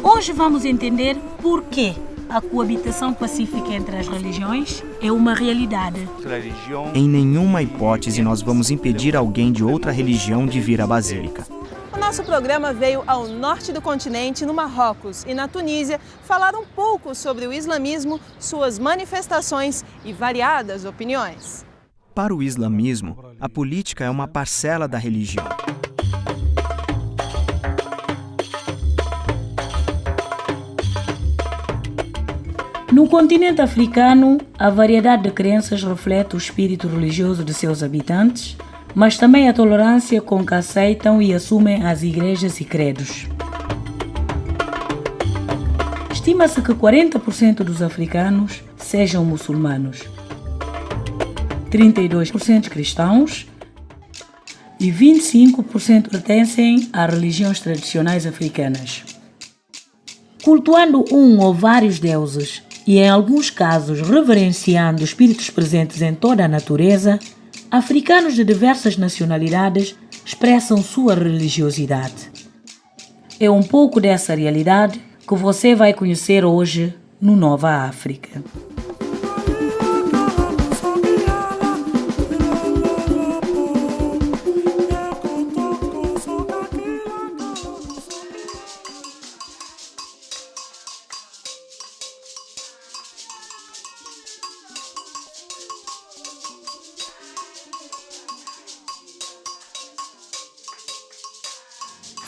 Hoje vamos entender por que a coabitação pacífica entre as religiões é uma realidade. Em nenhuma hipótese nós vamos impedir alguém de outra religião de vir à Basílica. O nosso programa veio ao norte do continente, no Marrocos e na Tunísia, falar um pouco sobre o islamismo, suas manifestações e variadas opiniões. Para o islamismo, a política é uma parcela da religião. No continente africano, a variedade de crenças reflete o espírito religioso de seus habitantes, mas também a tolerância com que aceitam e assumem as igrejas e credos. Estima-se que 40% dos africanos sejam muçulmanos, 32% cristãos e 25% pertencem a religiões tradicionais africanas. Cultuando um ou vários deuses e, em alguns casos, reverenciando espíritos presentes em toda a natureza, africanos de diversas nacionalidades expressam sua religiosidade. É um pouco dessa realidade que você vai conhecer hoje no Nova África.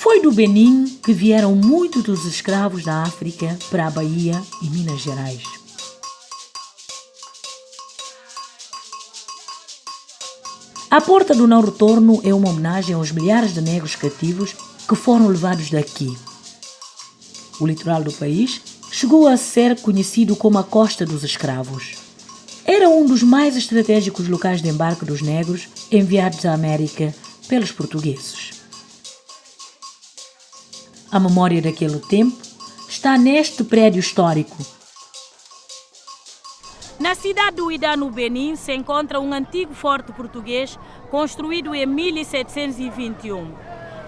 Foi do Benin que vieram muitos dos escravos da África para a Bahia e Minas Gerais. A Porta do Não Retorno é uma homenagem aos milhares de negros cativos que foram levados daqui. O litoral do país chegou a ser conhecido como a Costa dos Escravos. Era um dos mais estratégicos locais de embarque dos negros enviados à América pelos portugueses. A memória daquele tempo está neste prédio histórico. Na cidade do Ouidah, no Benin, se encontra um antigo forte português construído em 1721.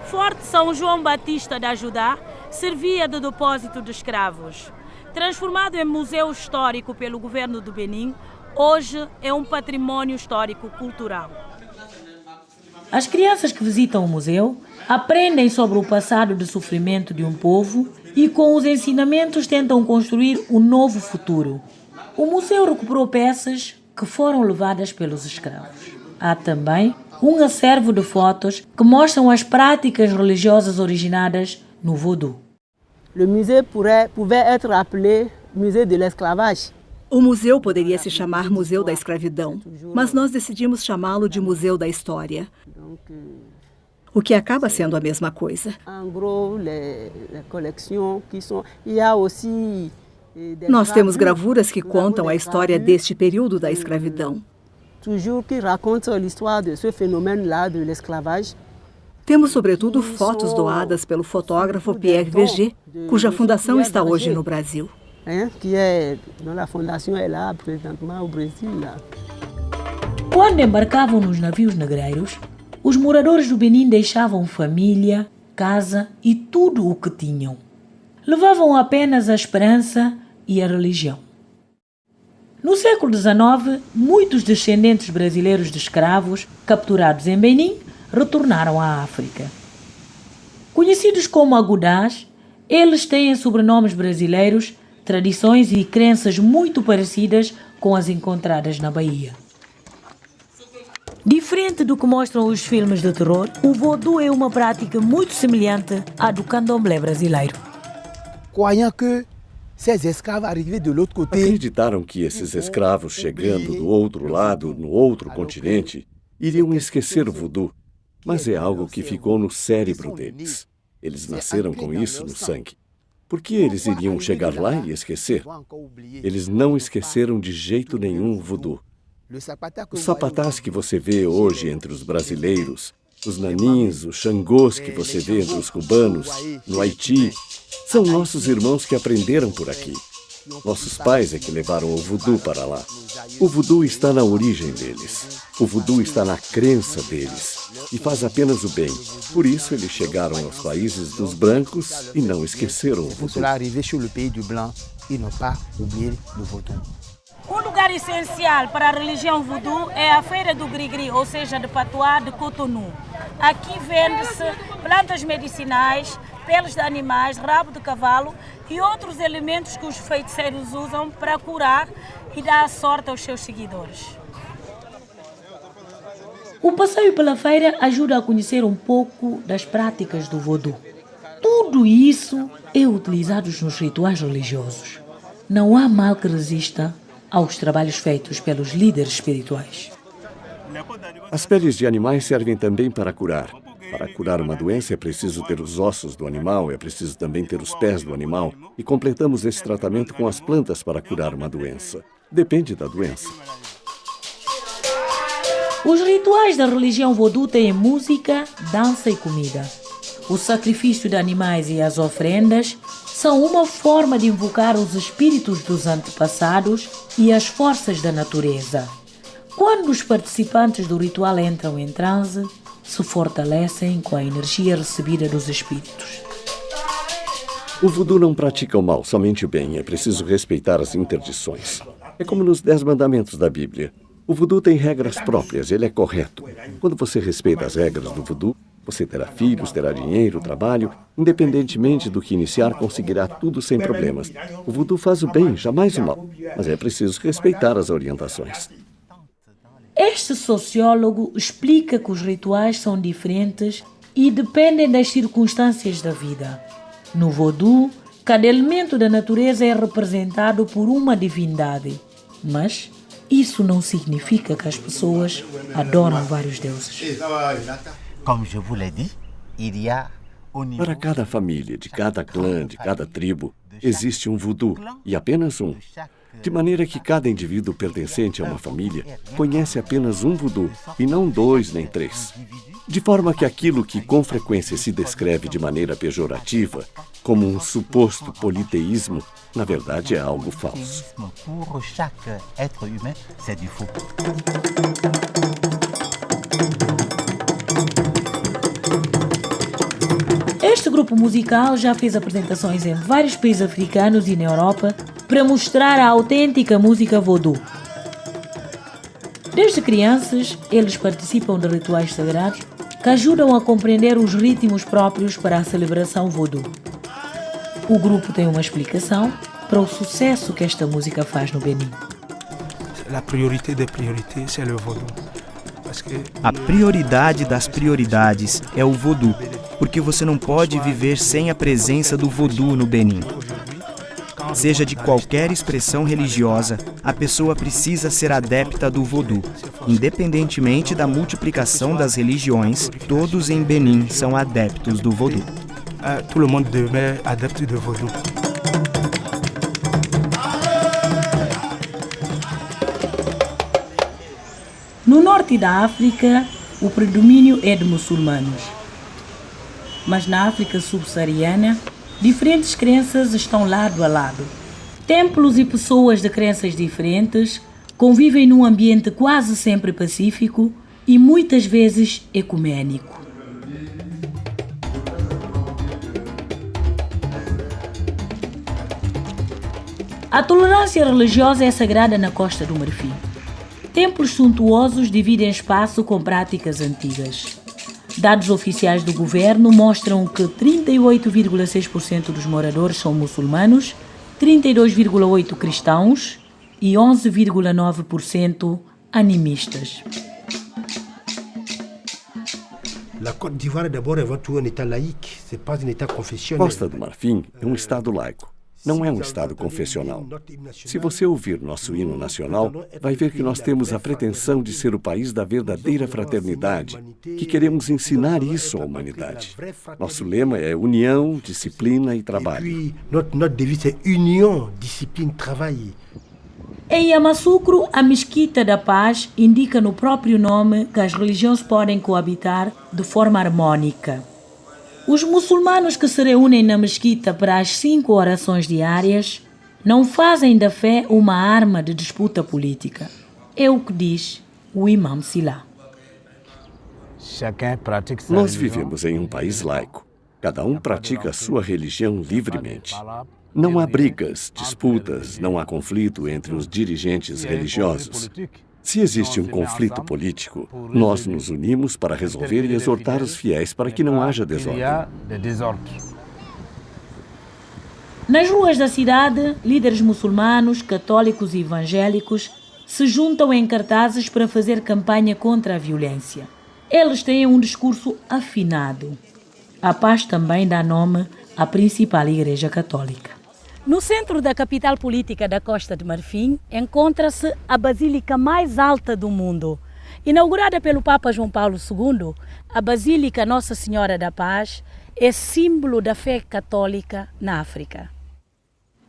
Forte São João Batista da Judá servia de depósito de escravos. Transformado em museu histórico pelo governo do Benin, hoje é um patrimônio histórico cultural. As crianças que visitam o museu aprendem sobre o passado de sofrimento de um povo e, com os ensinamentos, tentam construir um novo futuro. O museu recuperou peças que foram levadas pelos escravos. Há também um acervo de fotos que mostram as práticas religiosas originadas no Vodou. O museu pouvait être appelé Musée de l'Esclavage. O museu poderia se chamar Museu da Escravidão, mas nós decidimos chamá-lo de Museu da História, o que acaba sendo a mesma coisa. Nós temos gravuras que contam a história deste período da escravidão. Temos, sobretudo, fotos doadas pelo fotógrafo Pierre Verger, cuja fundação está hoje no Brasil. Quando embarcavam nos navios negreiros, os moradores do Benin deixavam família, casa e tudo o que tinham. Levavam apenas a esperança e a religião. No século XIX, muitos descendentes brasileiros de escravos capturados em Benin retornaram à África. Conhecidos como agudás, eles têm sobrenomes brasileiros, tradições e crenças muito parecidas com as encontradas na Bahia. Diferente do que mostram os filmes de terror, o vodou é uma prática muito semelhante à do candomblé brasileiro. Acreditaram que esses escravos chegando do outro lado, no outro continente, iriam esquecer o voodoo, mas é algo que ficou no cérebro deles. Eles nasceram com isso no sangue. Por que eles iriam chegar lá e esquecer? Eles não esqueceram de jeito nenhum o voodoo. Os sapatás que você vê hoje entre os brasileiros, os nanins, os xangôs que você vê entre os cubanos, no Haiti, são nossos irmãos que aprenderam por aqui. Nossos pais é que levaram o voodoo para lá. O voodoo está na origem deles. O voodoo está na crença deles. E faz apenas o bem. Por isso eles chegaram aos países dos brancos e não esqueceram o voodoo. Um lugar essencial para a religião voodoo é a Feira do Grigri, ou seja, de Patois de Cotonou. Aqui vende-se plantas medicinais, peles de animais, rabo de cavalo e outros elementos que os feiticeiros usam para curar e dar sorte aos seus seguidores. O passeio pela feira ajuda a conhecer um pouco das práticas do voodoo. Tudo isso é utilizado nos rituais religiosos. Não há mal que resista aos trabalhos feitos pelos líderes espirituais. As peles de animais servem também para curar. Para curar uma doença é preciso ter os ossos do animal, é preciso também ter os pés do animal. E completamos esse tratamento com as plantas para curar uma doença. Depende da doença. Os rituais da religião voodoo têm música, dança e comida. O sacrifício de animais e as ofrendas são uma forma de invocar os espíritos dos antepassados e as forças da natureza. Quando os participantes do ritual entram em transe, se fortalecem com a energia recebida dos espíritos. O voodoo não pratica o mal, somente o bem. É preciso respeitar as interdições. É como nos 10 mandamentos da Bíblia. O voodoo tem regras próprias, ele é correto. Quando você respeita as regras do voodoo, você terá filhos, terá dinheiro, trabalho. Independentemente do que iniciar, conseguirá tudo sem problemas. O voodoo faz o bem, jamais o mal. Mas é preciso respeitar as orientações. Este sociólogo explica que os rituais são diferentes e dependem das circunstâncias da vida. No voodoo, cada elemento da natureza é representado por uma divindade, mas isso não significa que as pessoas adoram vários deuses. Para cada família, de cada clã, de cada tribo, existe um voodoo, e apenas um. De maneira que cada indivíduo pertencente a uma família conhece apenas um voodoo, e não 2 nem 3. De forma que aquilo que com frequência se descreve de maneira pejorativa, como um suposto politeísmo, na verdade é algo falso. Este grupo musical já fez apresentações em vários países africanos e na Europa para mostrar a autêntica música voodoo. Desde crianças, eles participam de rituais sagrados que ajudam a compreender os ritmos próprios para a celebração voodoo. O grupo tem uma explicação para o sucesso que esta música faz no Benin. A prioridade das prioridades é o voodoo, porque você não pode viver sem a presença do voodoo no Benin. Seja de qualquer expressão religiosa, a pessoa precisa ser adepta do voodoo. Independentemente da multiplicação das religiões, todos em Benin são adeptos do voodoo. Todo mundo é adepto do voodoo. No norte da África, o predomínio é de muçulmanos. Mas na África subsaariana, diferentes crenças estão lado a lado. Templos e pessoas de crenças diferentes convivem num ambiente quase sempre pacífico e muitas vezes ecumênico. A tolerância religiosa é sagrada na Costa do Marfim. Templos suntuosos dividem espaço com práticas antigas. Dados oficiais do governo mostram que 38,6% dos moradores são muçulmanos, 32,8% cristãos e 11,9% animistas. Costa do Marfim é um estado laico. Não é um estado confessional. Se você ouvir nosso hino nacional, vai ver que nós temos a pretensão de ser o país da verdadeira fraternidade, que queremos ensinar isso à humanidade. Nosso lema é união, disciplina e trabalho. Em Yamoussoukro, a Mesquita da Paz indica no próprio nome que as religiões podem coabitar de forma harmônica. Os muçulmanos que se reúnem na mesquita para as 5 orações diárias não fazem da fé uma arma de disputa política. É o que diz o Imam Sila. Nós vivemos em um país laico. Cada um pratica a sua religião livremente. Não há brigas, disputas, não há conflito entre os dirigentes religiosos. Se existe um conflito político, nós nos unimos para resolver e exortar os fiéis para que não haja desordem. Nas ruas da cidade, líderes muçulmanos, católicos e evangélicos se juntam em cartazes para fazer campanha contra a violência. Eles têm um discurso afinado. A paz também dá nome à principal igreja católica. No centro da capital política da Costa de Marfim, encontra-se a basílica mais alta do mundo. Inaugurada pelo Papa João Paulo II, a Basílica Nossa Senhora da Paz é símbolo da fé católica na África.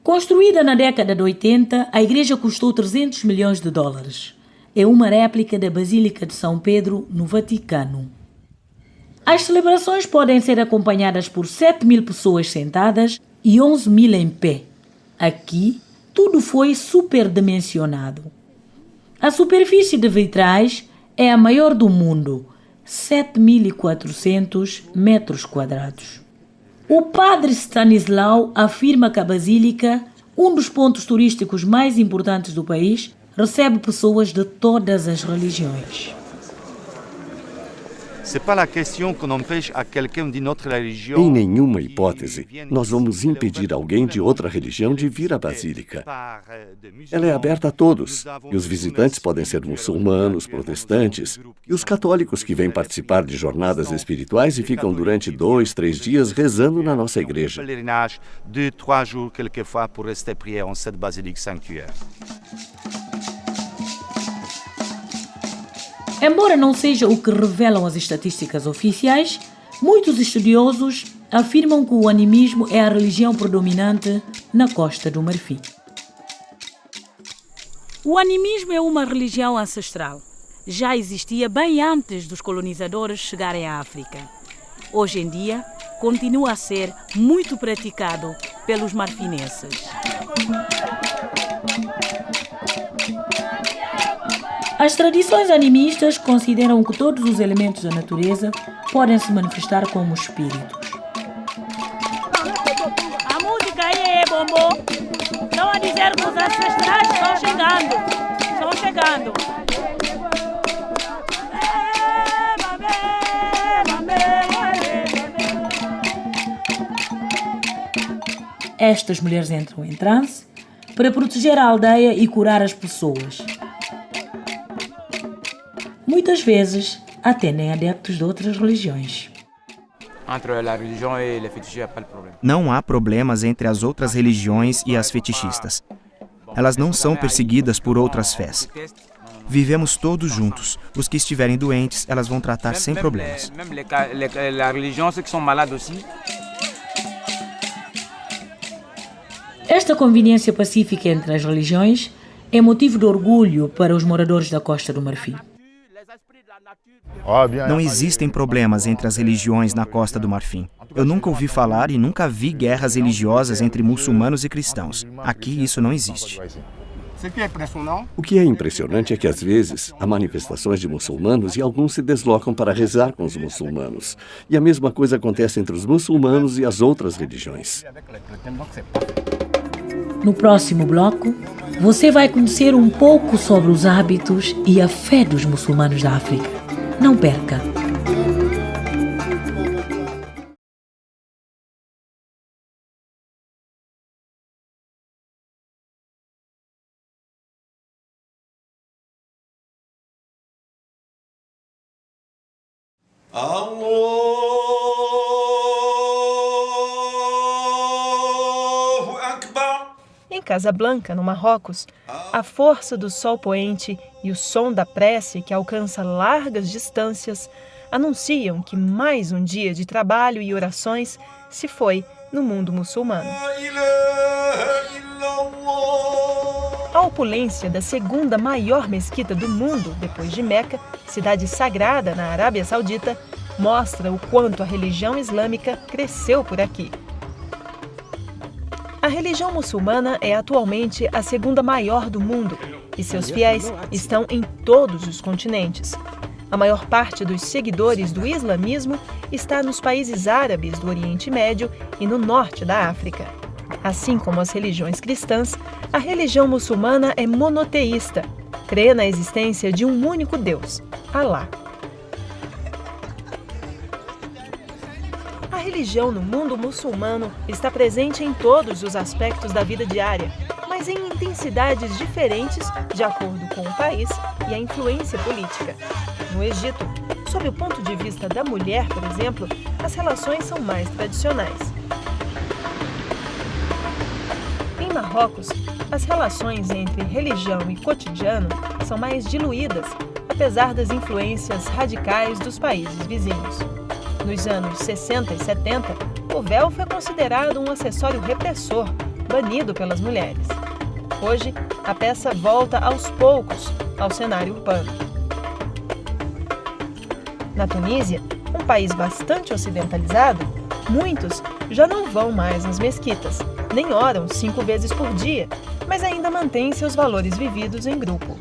Construída na década de 80, a igreja custou 300 milhões de dólares. É uma réplica da Basílica de São Pedro, no Vaticano. As celebrações podem ser acompanhadas por 7.000 pessoas sentadas e 11.000 em pé. Aqui, tudo foi superdimensionado. A superfície de vitrais é a maior do mundo, 7.400 metros quadrados. O padre Stanislau afirma que a Basílica, um dos pontos turísticos mais importantes do país, recebe pessoas de todas as religiões. Em nenhuma hipótese, nós vamos impedir alguém de outra religião de vir à Basílica. Ela é aberta a todos, e os visitantes podem ser muçulmanos, protestantes, e os católicos que vêm participar de jornadas espirituais e ficam durante 2, 3 dias rezando na nossa igreja. Embora não seja o que revelam as estatísticas oficiais, muitos estudiosos afirmam que o animismo é a religião predominante na Costa do Marfim. O animismo é uma religião ancestral. Já existia bem antes dos colonizadores chegarem à África. Hoje em dia, continua a ser muito praticado pelos marfinenses. As tradições animistas consideram que todos os elementos da natureza podem se manifestar como espíritos. A música aí é bombom. Estão a dizer que os ancestrais estão chegando. Estão chegando. Estas mulheres entram em transe para proteger a aldeia e curar as pessoas. Muitas vezes atendem adeptos de outras religiões. Não há problemas entre as outras religiões e as fetichistas. Elas não são perseguidas por outras fés. Vivemos todos juntos. Os que estiverem doentes, elas vão tratar sem problemas. Esta convivência pacífica entre as religiões é motivo de orgulho para os moradores da Costa do Marfim. Não existem problemas entre as religiões na Costa do Marfim. Eu nunca ouvi falar e nunca vi guerras religiosas entre muçulmanos e cristãos. Aqui isso não existe. O que é impressionante é que, às vezes, há manifestações de muçulmanos e alguns se deslocam para rezar com os muçulmanos. E a mesma coisa acontece entre os muçulmanos e as outras religiões. No próximo bloco, você vai conhecer um pouco sobre os hábitos e a fé dos muçulmanos da África. Não perca! Em Casablanca, no Marrocos, a força do sol poente e o som da prece que alcança largas distâncias anunciam que mais um dia de trabalho e orações se foi no mundo muçulmano. A opulência da segunda maior mesquita do mundo, depois de Meca, cidade sagrada na Arábia Saudita, mostra o quanto a religião islâmica cresceu por aqui. A religião muçulmana é atualmente a segunda maior do mundo e seus fiéis estão em todos os continentes. A maior parte dos seguidores do islamismo está nos países árabes do Oriente Médio e no norte da África. Assim como as religiões cristãs, a religião muçulmana é monoteísta, crê na existência de um único Deus, Alá. A religião no mundo muçulmano está presente em todos os aspectos da vida diária, mas em intensidades diferentes de acordo com o país e a influência política. No Egito, sob o ponto de vista da mulher, por exemplo, as relações são mais tradicionais. Em Marrocos, as relações entre religião e cotidiano são mais diluídas, apesar das influências radicais dos países vizinhos. Nos anos 60 e 70, o véu foi considerado um acessório repressor, banido pelas mulheres. Hoje, a peça volta aos poucos ao cenário urbano. Na Tunísia, um país bastante ocidentalizado, muitos já não vão mais nas mesquitas, nem oram 5 vezes por dia, mas ainda mantêm seus valores vividos em grupo.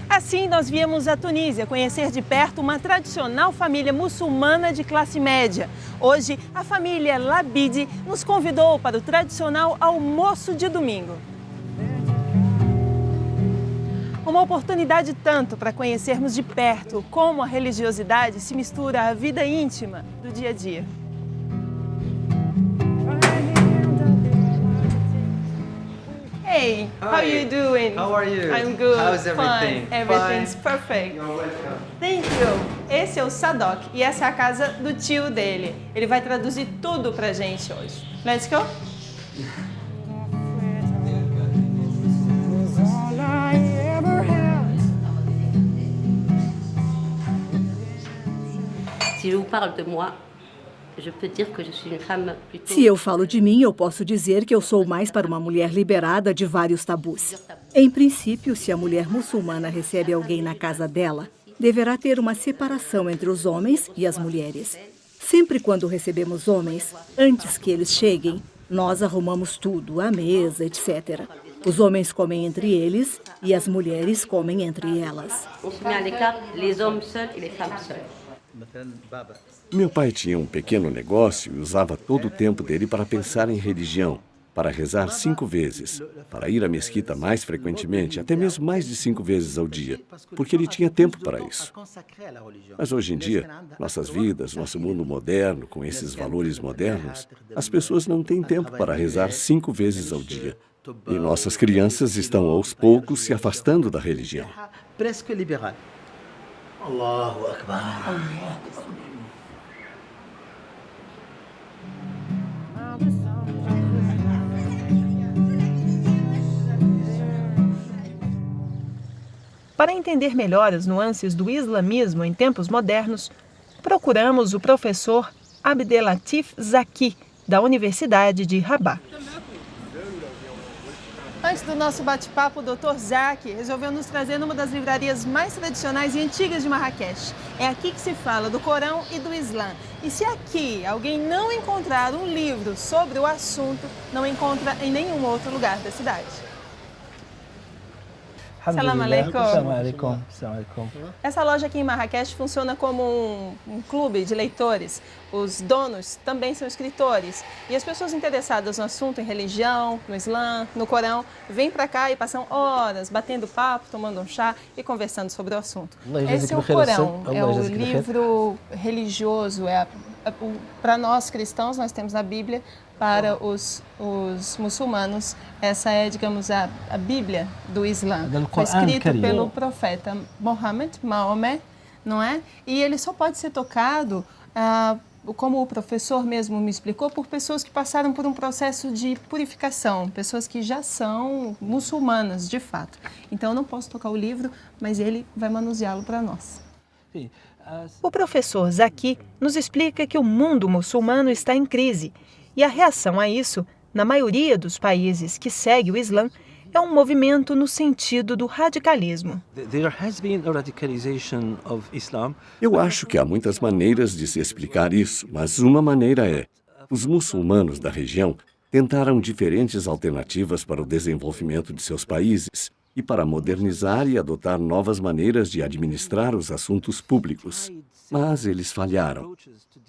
Assim, nós viemos à Tunísia conhecer de perto uma tradicional família muçulmana de classe média. Hoje, a família Labidi nos convidou para o tradicional almoço de domingo. Uma oportunidade tanto para conhecermos de perto como a religiosidade se mistura à vida íntima do dia a dia. Hey, how are you doing? How are you? I'm good. How's everything? Fine. Everything's perfect. You're welcome. Thank you. Esse é o Sadok e essa é a casa do tio dele. Ele vai traduzir tudo pra gente hoje. Let's go? Se eu falo de mim, eu posso dizer que eu sou mais para uma mulher liberada de vários tabus. Em princípio, se a mulher muçulmana recebe alguém na casa dela, deverá ter uma separação entre os homens e as mulheres. Sempre quando recebemos homens, antes que eles cheguem, nós arrumamos tudo, a mesa, etc. Os homens comem entre eles e as mulheres comem entre elas. Meu pai tinha um pequeno negócio e usava todo o tempo dele para pensar em religião, para rezar 5 vezes, para ir à mesquita mais frequentemente, até mesmo mais de 5 vezes ao dia, porque ele tinha tempo para isso. Mas hoje em dia, nossas vidas, nosso mundo moderno, com esses valores modernos, as pessoas não têm tempo para rezar 5 vezes ao dia. E nossas crianças estão aos poucos se afastando da religião. Allahu Akbar. Para entender melhor as nuances do islamismo em tempos modernos, procuramos o professor Abdelatif Zaki, da Universidade de Rabat. Antes do nosso bate-papo, o Dr. Zaki resolveu nos trazer numa das livrarias mais tradicionais e antigas de Marrakech. É aqui que se fala do Corão e do Islã. E se aqui alguém não encontrar um livro sobre o assunto, não encontra em nenhum outro lugar da cidade. Salam alaikum. Salam alaikum. Salam alaikum. Essa loja aqui em Marrakech funciona como um clube de leitores. Os donos também são escritores. E as pessoas interessadas no assunto, em religião, no Islã, no Corão, vêm para cá e passam horas batendo papo, tomando um chá e conversando sobre o assunto. Esse é o Corão, é o livro religioso. Para nós cristãos, nós temos a Bíblia. Para os muçulmanos, essa é, digamos, a Bíblia do Islã. Foi escrito pelo profeta Maomé, não é? E ele só pode ser tocado, como o professor mesmo me explicou, por pessoas que passaram por um processo de purificação, pessoas que já são muçulmanas, de fato. Então, eu não posso tocar o livro, mas ele vai manuseá-lo para nós. Sim. O professor Zaki nos explica que o mundo muçulmano está em crise e a reação a isso, na maioria dos países que segue o Islã, é um movimento no sentido do radicalismo. Eu acho que há muitas maneiras de se explicar isso, mas uma maneira é: os muçulmanos da região tentaram diferentes alternativas para o desenvolvimento de seus países e para modernizar e adotar novas maneiras de administrar os assuntos públicos. Mas eles falharam.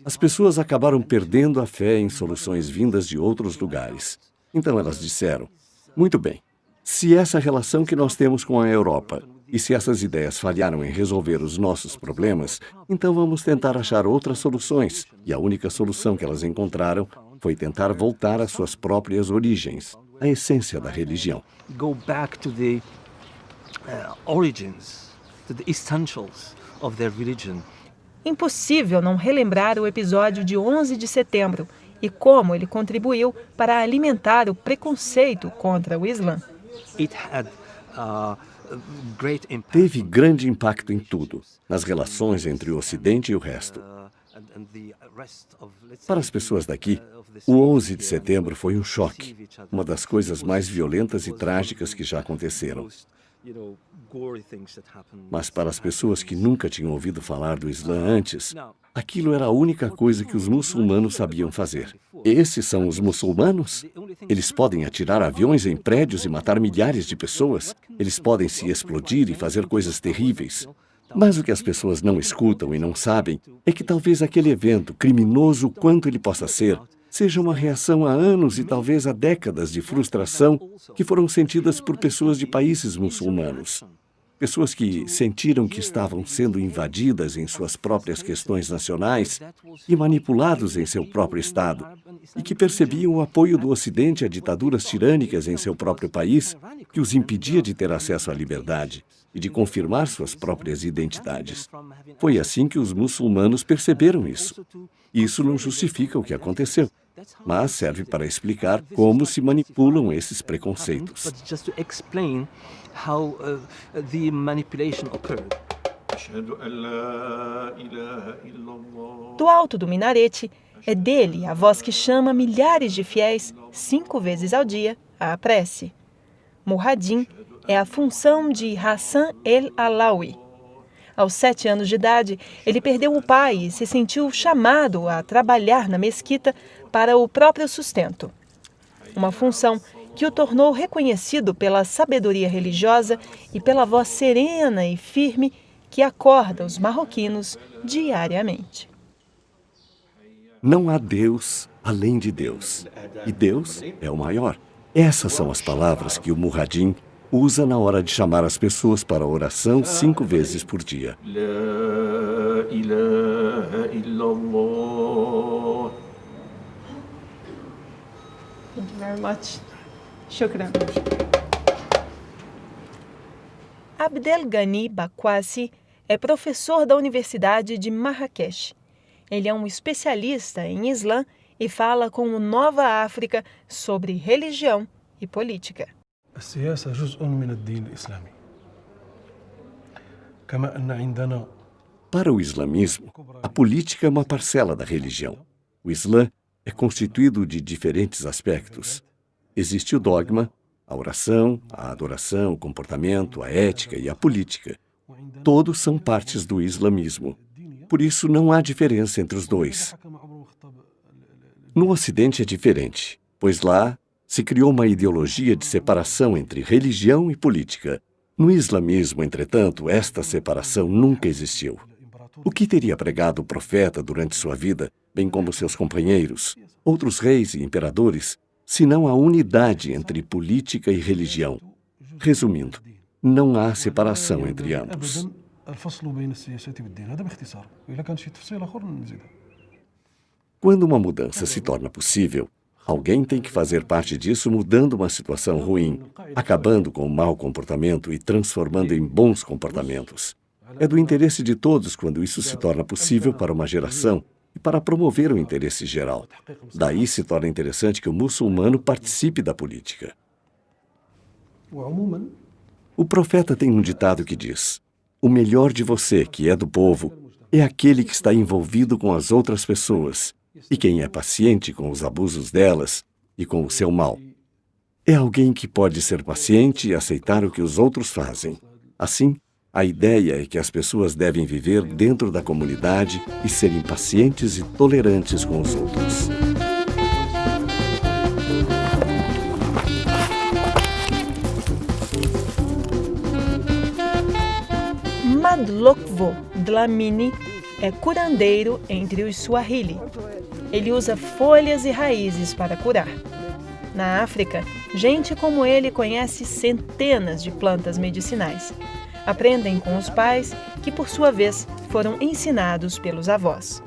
As pessoas acabaram perdendo a fé em soluções vindas de outros lugares. Então elas disseram: muito bem, se essa relação que nós temos com a Europa e se essas ideias falharam em resolver os nossos problemas, então vamos tentar achar outras soluções. E a única solução que elas encontraram foi tentar voltar às suas próprias origens, a essência da religião. Go back to the origins, to the essentials of their religion. Impossível não relembrar o episódio de 11 de setembro e como ele contribuiu para alimentar o preconceito contra o Islã. Teve grande impacto em tudo, nas relações entre o Ocidente e o resto. Para as pessoas daqui, o 11 de setembro foi um choque, uma das coisas mais violentas e trágicas que já aconteceram. Mas para as pessoas que nunca tinham ouvido falar do Islã antes, aquilo era a única coisa que os muçulmanos sabiam fazer. Esses são os muçulmanos? Eles podem atirar aviões em prédios e matar milhares de pessoas. Eles podem se explodir e fazer coisas terríveis. Mas o que as pessoas não escutam e não sabem é que talvez aquele evento, criminoso quanto ele possa ser, seja uma reação a anos e talvez a décadas de frustração que foram sentidas por pessoas de países muçulmanos. Pessoas que sentiram que estavam sendo invadidas em suas próprias questões nacionais e manipulados em seu próprio Estado, e que percebiam o apoio do Ocidente a ditaduras tirânicas em seu próprio país, que os impedia de ter acesso à liberdade e de confirmar suas próprias identidades. Foi assim que os muçulmanos perceberam isso. Isso não justifica o que aconteceu, mas serve para explicar como se manipulam esses preconceitos. Do alto do minarete, é dele a voz que chama milhares de fiéis 5 vezes ao dia à prece. Muhaddin é a função de Hassan el-Alawi. Aos 7 anos de idade, ele perdeu o pai e se sentiu chamado a trabalhar na mesquita para o próprio sustento. Uma função que o tornou reconhecido pela sabedoria religiosa e pela voz serena e firme que acorda os marroquinos diariamente. Não há Deus além de Deus, e Deus é o maior. Essas são as palavras que o Muhaddin usa na hora de chamar as pessoas para a oração 5 vezes por dia. La ilaha illallah. Thank you very much. Shukran. Abdel Ghani Bakwasi é professor da Universidade de Marrakech. Ele é um especialista em Islã e fala com o Nova África sobre religião e política. السياسة جزء من الدين الإسلامي كما أن عندنا. Para o islamismo, a política é uma parcela da religião. O Islã é constituído de diferentes aspectos. Existe o dogma, a oração, a adoração, o comportamento, a ética e a política. Todos são partes do islamismo. Por isso, não há diferença entre os dois. No Ocidente é diferente, pois lá se criou uma ideologia de separação entre religião e política. No islamismo, entretanto, esta separação nunca existiu. O que teria pregado o profeta durante sua vida, bem como seus companheiros, outros reis e imperadores, senão a unidade entre política e religião? Resumindo, não há separação entre ambos. Quando uma mudança se torna possível, alguém tem que fazer parte disso mudando uma situação ruim, acabando com o mau comportamento e transformando em bons comportamentos. É do interesse de todos quando isso se torna possível para uma geração e para promover o interesse geral. Daí se torna interessante que o muçulmano participe da política. O profeta tem um ditado que diz: o melhor de você, que é do povo, é aquele que está envolvido com as outras pessoas e quem é paciente com os abusos delas e com o seu mal. É alguém que pode ser paciente e aceitar o que os outros fazem. Assim, a ideia é que as pessoas devem viver dentro da comunidade e serem pacientes e tolerantes com os outros. Madlokvo Dlamini é curandeiro entre os Swahili. Ele usa folhas e raízes para curar. Na África, gente como ele conhece centenas de plantas medicinais. Aprendem com os pais, que por sua vez foram ensinados pelos avós.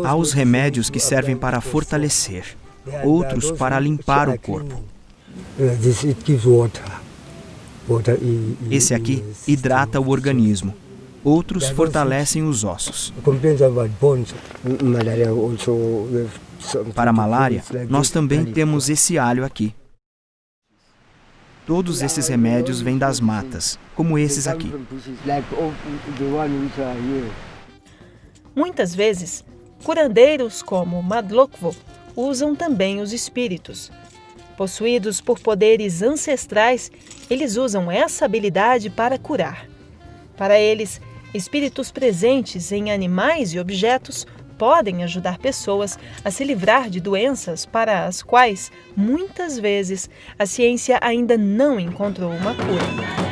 Há os remédios que servem para fortalecer, outros para limpar o corpo. Esse aqui hidrata o organismo. Outros fortalecem os ossos. Para a malária, nós também temos esse alho aqui. Todos esses remédios vêm das matas, como esses aqui. Muitas vezes, curandeiros como Madlokvo usam também os espíritos. Possuídos por poderes ancestrais, eles usam essa habilidade para curar. Para eles, espíritos presentes em animais e objetos podem ajudar pessoas a se livrar de doenças para as quais, muitas vezes, a ciência ainda não encontrou uma cura.